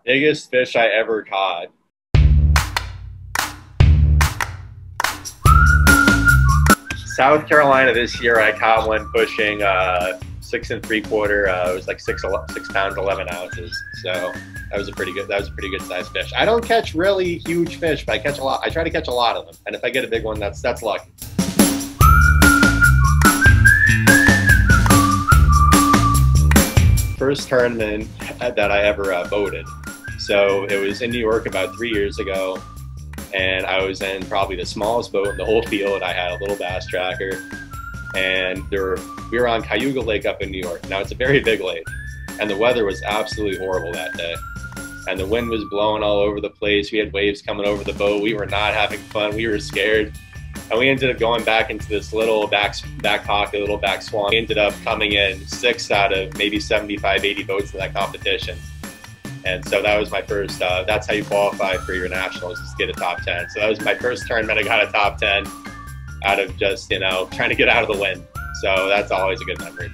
Biggest fish I ever caught. South Carolina this year, I caught one pushing 6 3/4. It was like 6 pounds 11 ounces. So that was a pretty good sized fish. I don't catch really huge fish, but I catch a lot. I try to catch a lot of them, and if I get a big one, that's lucky. First tournament that I ever boated. So it was in New York about 3 years ago, and I was in probably the smallest boat in the whole field. I had a little bass tracker, and we were on Cayuga Lake up in New York. Now it's a very big lake, and the weather was absolutely horrible that day. And the wind was blowing all over the place. We had waves coming over the boat. We were not having fun. We were scared. And we ended up going back into this little back pocket, little back swamp. We ended up coming in 6 out of maybe 75, 80 boats in that competition. And so that was my first, that's how you qualify for your nationals, is to get a top 10. So that was my first tournament. I got a top 10 out of just, you know, trying to get out of the wind. So that's always a good memory.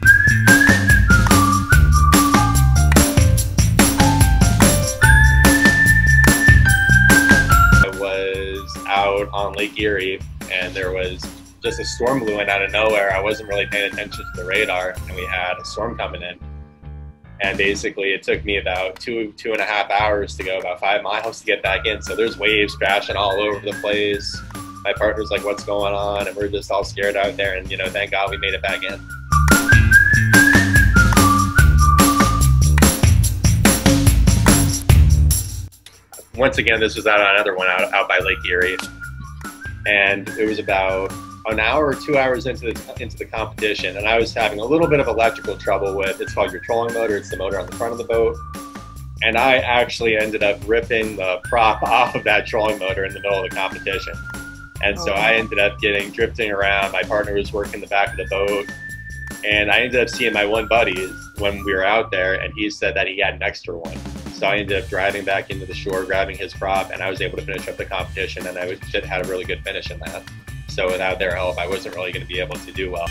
I was out on Lake Erie, and there was just a storm blew in out of nowhere. I wasn't really paying attention to the radar, and we had a storm coming in. And basically it took me about 2.5 hours to go about 5 miles to get back in. So there's waves crashing all over the place. My partner's like, what's going on? And we're just all scared out there. And, you know, thank God we made it back in. Once again, this was out on another one out by Lake Erie. And it was about an hour or 2 hours into the competition, and I was having a little bit of electrical trouble with, it's called your trolling motor, it's the motor on the front of the boat, and I actually ended up ripping the prop off of that trolling motor in the middle of the competition. And so I ended up drifting around. My partner was working the back of the boat, and I ended up seeing my one buddy when we were out there, and he said that he had an extra one. So I ended up driving back into the shore, grabbing his prop, and I was able to finish up the competition, and I had a really good finish in that. So without their help, I wasn't really going to be able to do well.